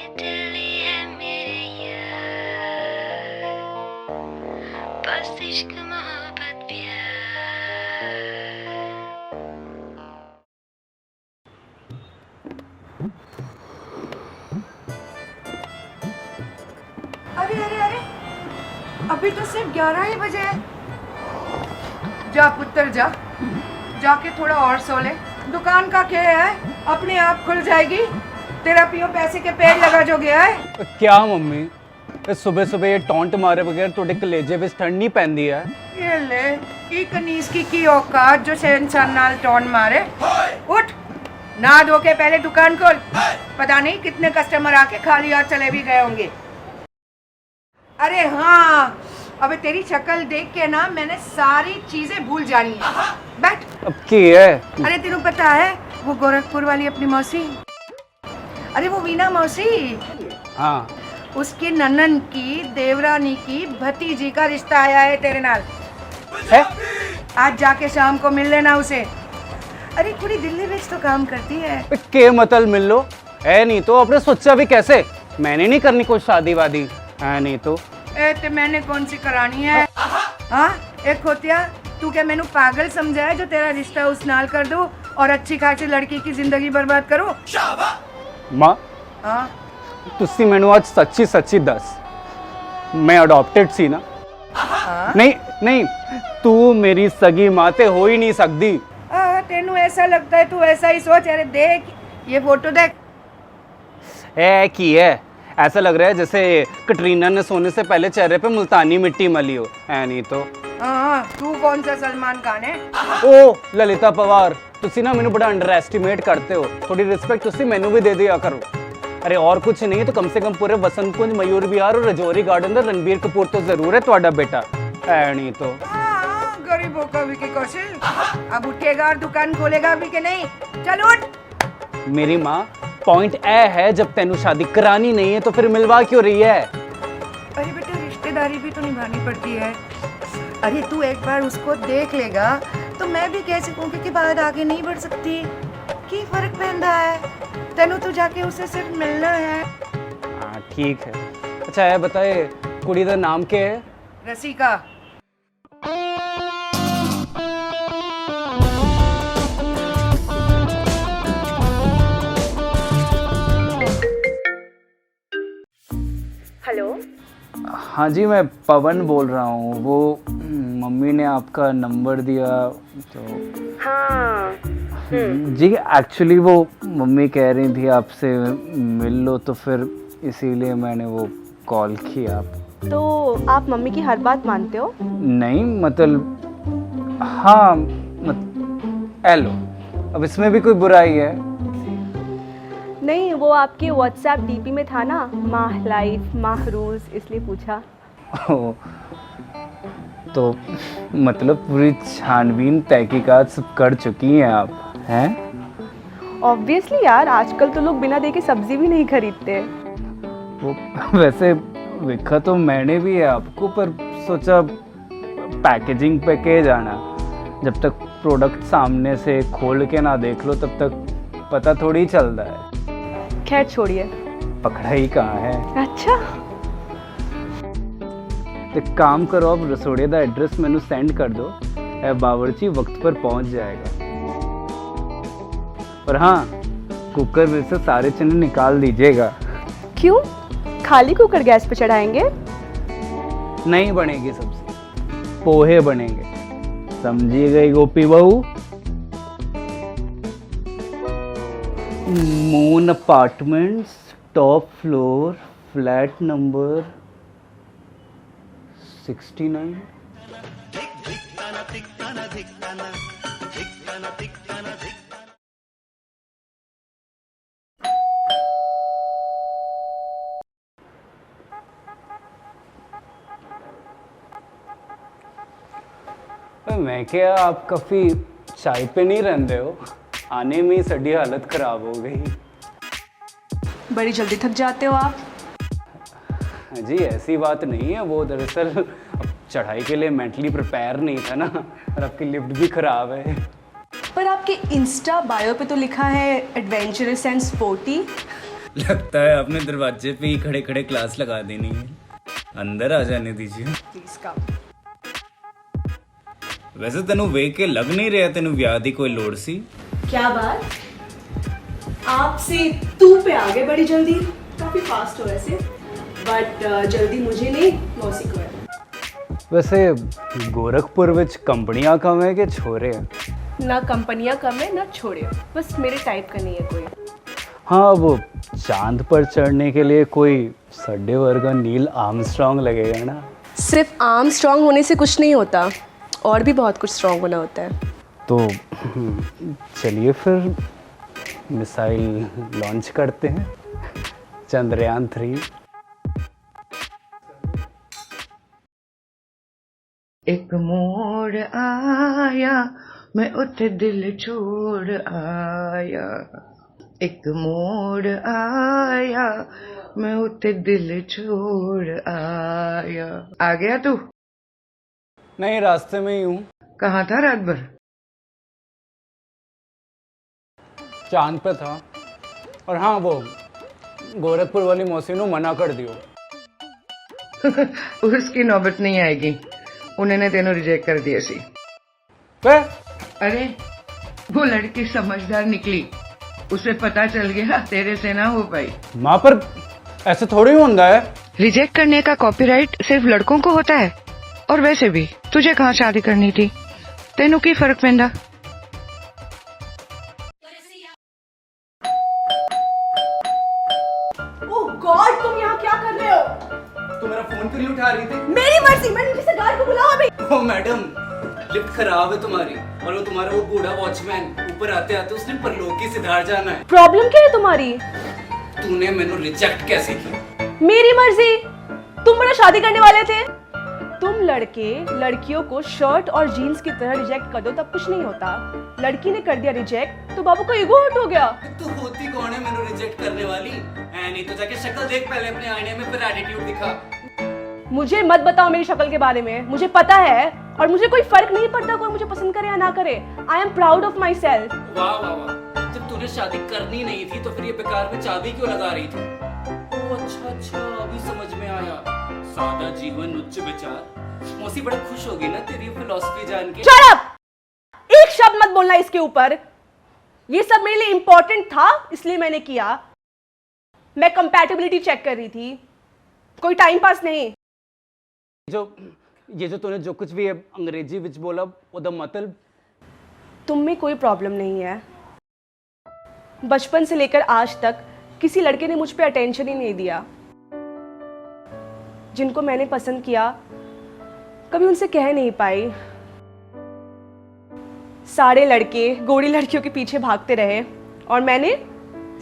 दिल्ली है मेरे यार, बस इश्क मोहब्बत प्यार। अरे अरे अरे, अभी तो सिर्फ 11 ही बजे हैं। जा पुत्र जा, जाके थोड़ा और सो ले। दुकान का क्या है, अपने आप खुल जाएगी। तेरा पियो पैसे के पेड़ लगा जो गया है। क्या मम्मी सुबह सुबह ये टॉन्ट मारे बगैर ਤੁਹਾਡੇ कलेजे ਵਿੱਚ ठंड नहीं पैंदी है। ये ले की कनीस की औकात जो से इंसान नाल टॉन मारे। उठ ना धो के पहले दुकान खोल। पता नहीं कितने कस्टमर आके खाली हाथ चले भी गए होंगे। अरे हाँ, अबे तेरी शक्ल देख के ना मैंने सारी चीजें भूल जानी है। बैठ। अब की है? अरे तेनू पता है वो गोरखपुर वाली अपनी मौसी, अरे वो वीना मौसी, हाँ उसकी ननन की देवरानी की भतीजी का रिश्ता आया है तेरे नाल। है? आज जाके शाम को मिल लेना उसे। अरे पूरी दिल्ली में तो काम करती है। के मतलब मिल लो है, नहीं तो अपने सोचा भी कैसे। मैंने नहीं करनी कोई शादी वादी है, नहीं तो ते मैंने कौन सी करानी है। हाँ एक होतिया, तू क्या मैनू पागल समझा है जो तेरा रिश्ता उस नाल कर दो और अच्छी खासी लड़की की जिंदगी बर्बाद करो। माँ हाँ तुसी मैनू आज सच्ची सच्ची दस, मैं अडॉप्टेड सी ना? हाँ? नहीं नहीं, तू मेरी सगी माँ ते हो ही नहीं सकती। तेनू ऐसा लगता है, तू ऐसा ही सोच। अरे देख ये फोटो देख। है की है, ऐसा लग रहा है जैसे कटरीना ने सोने से पहले चेहरे पे मुल्तानी मिट्टी मली हो, है नहीं तो। हाँ तू कौन सा सलमान खान है। ओ ललिता पवार, तुसी ना मैनू बड़ा अंडर एस्टिमेट करते हो। थोड़ी रिस्पेक्ट तुसी मैनू भी दे दिया करो। अरे और कुछ नहीं तो कम से कम पूरे वसंत कुंज, मयूर विहार और रजौरी गार्डन का रणबीर कपूर तो जरूर है तुम्हारा बेटा, है नहीं तो। गरीबों का भी की कौशल। अब उठेगा और दुकान खोलेगा भी कि नहीं। चल उठ। मेरी माँ पॉइंट ए है, जब तेनू शादी करानी नहीं है तो फिर मिलवा क्यों रही है। अरे बेटा रिश्तेदारी भी तो निभानी पड़ती है। अरे तू एक बार उसको देख लेगा तो मैं भी कह सकूंगी कि बात आगे नहीं बढ़ सकती। की फर्क पैंदा है, तेनू तो जाके उसे सिर्फ मिलना है। हाँ ठीक है। अच्छा है बताए कुड़ी का नाम क्या है? रसिका। हेलो। हाँ जी मैं पवन बोल रहा हूँ। वो मम्मी ने आपका नंबर दिया तो। हाँ जी एक्चुअली वो मम्मी कह रही थी आपसे मिल लो, तो फिर इसीलिए मैंने वो कॉल की आप। तो आप मम्मी की हर बात मानते हो? नहीं मतलब हाँ हेलो, अब इसमें भी कोई बुराई है? नहीं, वो आपके व्हाट्सएप डीपी में था ना, माह लाइफ माह रूल्स, इसलिए पूछा। ओ, तो मतलब पूरी छानबीन तहकीकात सब कर चुकी हैं आप, हैं? ऑब्वियसली यार, आजकल तो लोग बिना देखे सब्जी भी नहीं खरीदते। वो वैसे लिखा तो मैंने भी है आपको, पर सोचा पैकेजिंग पे के जाना। जब तक प्रोडक्ट सामने से खोल के ना देख लो तब तक पता थोड़ी चलता है। खैर छोड़िए। पकड़ा ही कहाँ है। अच्छा एक काम करो, अब रसोड़े का एड्रेस मैंने सेंड कर दो, बावर्ची वक्त पर पहुंच जाएगा। और हाँ, कुकर में से सारे चने निकाल दीजिएगा। क्यों? खाली कुकर गैस पे चढ़ाएंगे? नहीं बनेगी सब्जी, पोहे बनेंगे, समझी गई गोपी बहू? Moon apartments, top floor, flat number 69। मैं क्या, आप काफी चाय पे नहीं रहते हो? आने में ही साड़ी हालत खराब हो गई। बड़ी जल्दी थक जाते हो आप। जी ऐसी बात नहीं है, वो दरअसल अब चढ़ाई के लिए मेंटली प्रिपेयर नहीं था ना, और आपकी लिफ्ट भी खराब है। पर आपके इंस्टा बायो पे तो लिखा है एडवेंचरस एंड स्पोर्टी। लगता है आपने दरवाजे पे ही खड़े खड़े क्लास लगा देनी है। अंदर आ जाने दीजिए। Please come. वैसे तेनू वेख के लग नहीं रहा तेनू ब्याह दी कोई लोड़ सी। क्या बात, आपसे तू पे आ गए बड़ी जल्दी। काफी फास्ट हो वैसे, बट जल्दी मुझे नहीं, मौसी को है। वैसे गोरखपुर विच कंपनियां कम है कि छोरे हैं? ना कंपनियां कम है ना छोड़े, बस मेरे टाइप का नहीं है कोई। हाँ, वो चांद पर चढ़ने के लिए कोई सड्डे वर्गा नील आर्मस्ट्रांग लगेगा ना। सिर्फ आर्म स्ट्रांग होने से कुछ नहीं होता, और भी बहुत कुछ स्ट्रांग होना होता है। तो चलिए फिर मिसाइल लॉन्च करते हैं, चंद्रयान 3। एक मोड़ आया मैं उते दिल छोड़ आया, एक मोड़ आया मैं उते दिल छोड़ आया। आ गया तू? नहीं, रास्ते में ही हूँ। कहाँ था रात भर? चांद पे था। और हाँ, वो गोरखपुर वाली मौसी ने मना कर दियो। उसकी नौबत नहीं आएगी, उन्होंने तेनों रिजेक्ट कर दिया सी। अरे वो लड़की समझदार निकली, उसे पता चल गया तेरे से ना हो पाई। माँ, पर ऐसे थोड़ी होता है। रिजेक्ट करने का कॉपीराइट सिर्फ लड़कों को होता है, और वैसे भी तुझे कहाँ शादी करनी थी, तेनों की फर्क पैंदा। ओह गॉड, तुम यहाँ क्या कर रहे हो? तो मेरा फोन क्यों नहीं उठा रही थी? मेरी मर्जी, मैं नीचे से गार्ड को बुलाओ अभी। ओ मैडम, लिफ्ट खराब है तुम्हारी, और वो तुम्हारा वो बूढ़ा वॉचमैन ऊपर आते आते उसने परलोकी सिधार जाना है। प्रॉब्लम क्या है तुम्हारी? तूने मैंने रिजेक्ट कैसे की? मेरी मर्जी, तुम मेरा शादी करने वाले थे। तुम लड़के लड़कियों को शर्ट और जीन्स की तरह रिजेक्ट कर दो तब कुछ नहीं होता। लड़की ने कर दिया रिजेक्ट तो बाबू को ईगो हर्ट हो गया। तू होती कौन है मैंने रिजेक्ट करने वाली? नहीं तो जाके शक्ल देख पहले अपने आईने में, फिर एटीट्यूड दिखा। मुझे मत बताओ मेरी शक्ल के बारे में, मुझे पता है, और मुझे कोई फर्क नहीं पड़ता कोई मुझे पसंद करे या ना करे। I am proud of my self. वाह वाह वाह, जब तूने शादी करनी नहीं थी तो फिर ये बेकार में चाबी क्यों लगा रही थी? ओ अच्छा, अभी समझ में आया। सादा जीवन उच्च विचार। मौसी बड़ा खुश होगी ना तेरी फिलॉसफी जान के। Shut up! एक शब्द मत बोलना इसके ऊपर। ये सब मेरे लिए इंपॉर्टेंट था इसलिए मैंने किया। मैं कंपैटिबिलिटी चेक कर रही थी, कोई टाइम पास नहीं। ये जो तूने जो कुछ भी अंग्रेजी विच बोला ओदा मतलब? तुम में कोई प्रॉब्लम नहीं है। बचपन से लेकर आज तक किसी लड़के ने मुझ पे अटेंशन ही नहीं दिया। जिनको मैंने पसंद किया कभी उनसे कह नहीं पाई। सारे लड़के गोरी लड़कियों के पीछे भागते रहे और मैंने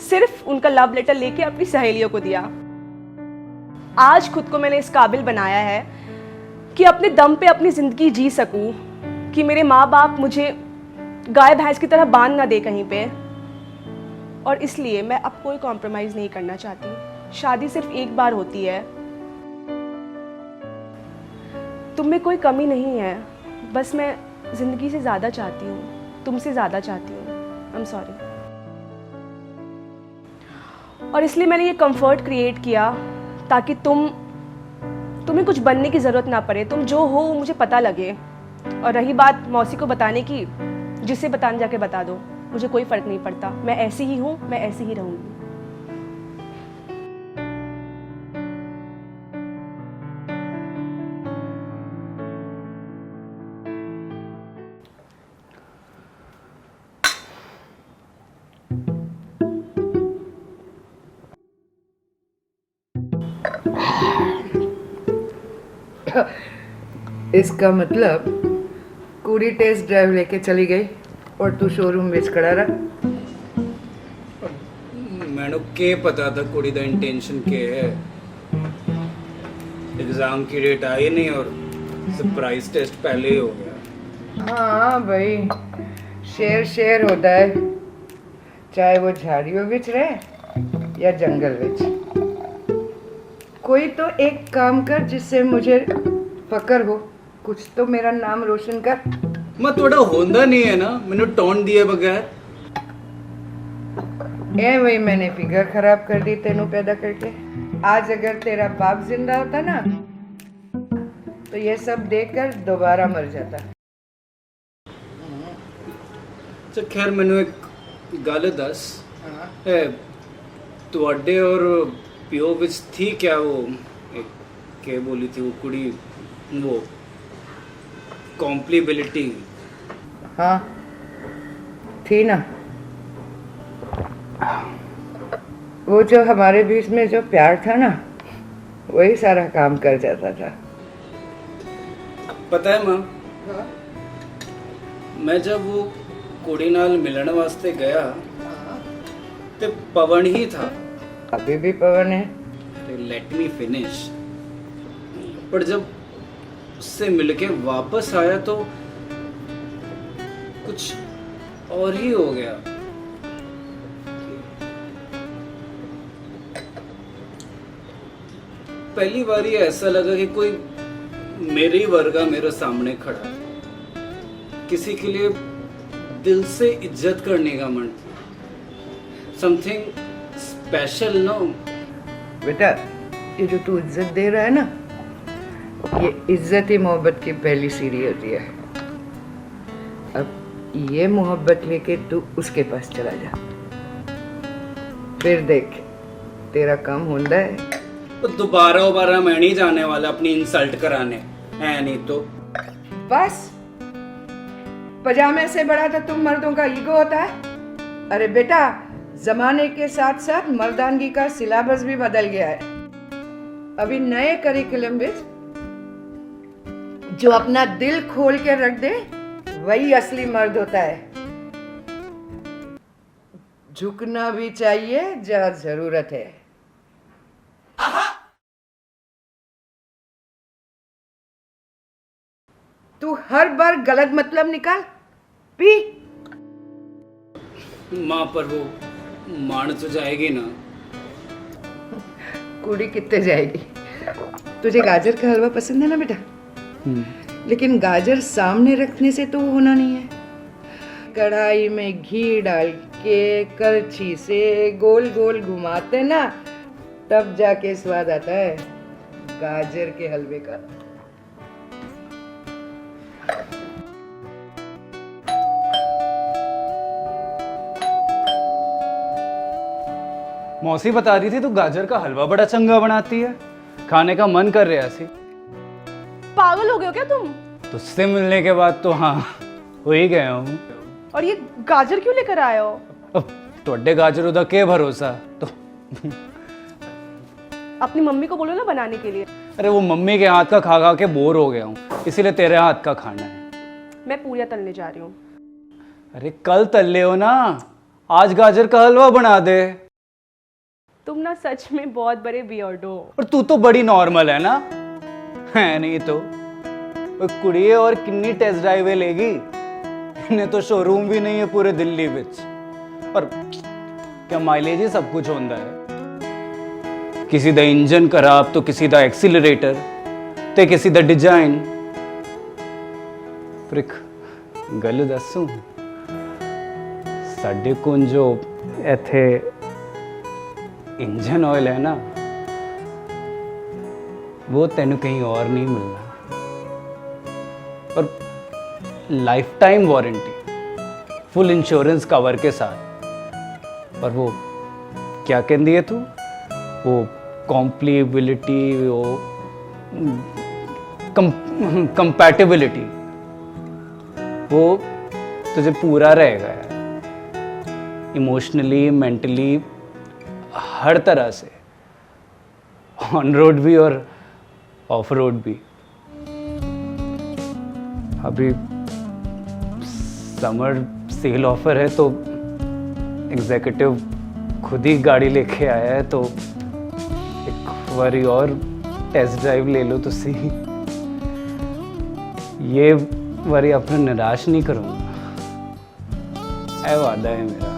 सिर्फ उनका लव लेटर लेके अपनी सहेलियों को दिया। आज खुद को मैंने इस काबिल बनाया है कि अपने दम पे अपनी जिंदगी जी सकूं, कि मेरे माँ बाप मुझे गाय भैंस की तरह बांध ना दे कहीं पे। और इसलिए मैं अब कोई कॉम्प्रोमाइज नहीं करना चाहती। शादी सिर्फ एक बार होती है। तुम में कोई कमी नहीं है, बस मैं जिंदगी से ज्यादा चाहती हूँ, तुमसे ज्यादा चाहती हूँ। I am sorry. और इसलिए मैंने ये कंफर्ट क्रिएट किया ताकि तुम्हें कुछ बनने की जरूरत ना पड़े। तुम जो हो वो मुझे पता लगे। और रही बात मौसी को बताने की, जिसे बताने जाके बता दो, मुझे कोई फर्क नहीं पड़ता। मैं ऐसी ही हूँ, मैं ऐसी ही रहूंगी। इसका मतलब पूरी टेस्ट ड्राइव लेके चली गई और तू शोरूम में खड़ा रहा। मैंने के पता था कुड़ी दा इंटेंशन के है। एग्जाम की डेट आई नहीं और सरप्राइज टेस्ट पहले ही हो गया। हाँ भाई, शेर शेर होता है, चाहे वो झाड़ियों विच रहे या जंगल विच। कोई तो एक काम कर जिससे मुझे फकर हो, कुछ तो मेरा नाम रोशन कर। मैं थोड़ा होंदा नहीं है ना, मैंने टोन दिए बगैर। ए वही मैंने फिगर खराब कर दी तेनू पैदा करके। आज अगर तेरा बाप जिंदा होता ना तो ये सब देखकर दोबारा मर जाता। अच्छा खैर मैनू एक गल दस तुहाडे और प्यो विच थी क्या वो के बोली थी वो कुड़ी वो कॉम्प्लीबिलिटी? हाँ थी ना। वो जो हमारे बीच में जो प्यार था ना वही सारा काम कर जाता था। पता है माँ, मैं जब वो कुड़ी नाल मिलन वास्ते गया ते पवन ही था। अभी भी पवन है। Let me finish. पर जब उससे मिलके वापस आया तो कुछ और ही हो गया। पहली बार ही ऐसा लगा कि कोई मेरे ही वर्गा मेरे सामने खड़ा है। किसी के लिए दिल से इज्जत करने का मन था। Something special no. बेटा ये जो तू इज्जत दे रहा है ना ये इज्जत ही मोहब्बत की पहली सीढ़ी होती है। अब ये मोहब्बत लेके तू उसके पास चला जा, फिर देख तेरा काम होता है। तो दोबारा मैं नहीं जाने वाला अपनी इंसल्ट कराने, है नहीं तो। बस पजामे से बड़ा तो तुम मर्दों का ईगो होता है। अरे बेटा जमाने के साथ साथ मर्दानगी का सिलेबस भी बदल गया है। अभी नए करिकुलम में जो अपना दिल खोल के रख दे वही असली मर्द होता है। झुकना भी चाहिए जहाँ जरूरत है। तू हर बार गलत मतलब निकाल पी। माँ पर वो मान तो जाएगी ना। कुड़ी कितने जाएगी। तुझे गाजर का हलवा पसंद है ना बेटा? लेकिन गाजर सामने रखने से तो वो होना नहीं है। कढ़ाई में घी डाल के करछी से गोल गोल घुमाते ना तब जाके स्वाद आता है गाजर के हलवे का। मौसी बता रही थी तू गाजर का हलवा बड़ा चंगा बनाती है, खाने का मन कर रहा सी। पागल हो गए हो क्या तुम? तुझसे मिलने के बाद तो हाँ हो ही गया हूँ। और ये गाजर क्यों लेकर आए हो? अब तोड़े गाजर उदा के भरोसा तो। अपनी मम्मी को बोलो ना बनाने के लिए। अरे वो मम्मी के हाथ का खा खा के बोर हो गया हूँ, इसीलिए तेरे हाथ का खाना है। मैं पूरियां तलने जा रही हूँ। अरे कल तल ले हो ना, आज गाजर का हलवा बना दे। तुम ना सच में बहुत बड़े बियर्डो हो। और तू तो बड़ी नॉर्मल है ना, है नहीं तो। कुड़िए और किन्नी टेस्ट ड्राइव लेगी, इन्हें तो शोरूम भी नहीं है पूरे दिल्ली विच। और क्या माइलेज ही सब कुछ होता है। किसी दा इंजन खराब तो किसी दा एक्सीलरेटर ते किसी दा डिजाइन। पर एक गल दसूं, साडे कोल जो इथे इंजन ऑयल है ना वो तेन कहीं और नहीं मिलना। और life time warranty, full insurance cover के साथ। और वो क्या कहती है तू, वो कॉम्प्लीबिलिटी, वो कंपैटिबिलिटी, वो तुझे पूरा रहेगा यार, इमोशनली, मेंटली, हर तरह से, ऑन रोड भी और ऑफ रोड भी। अभी समर सेल ऑफर है तो एग्जीक्यूटिव खुद ही गाड़ी लेके आया है, तो एक बारी और टेस्ट ड्राइव ले लो तो सही। ये बारी अपने निराश नहीं करूँगा, ऐ वादा है मेरा।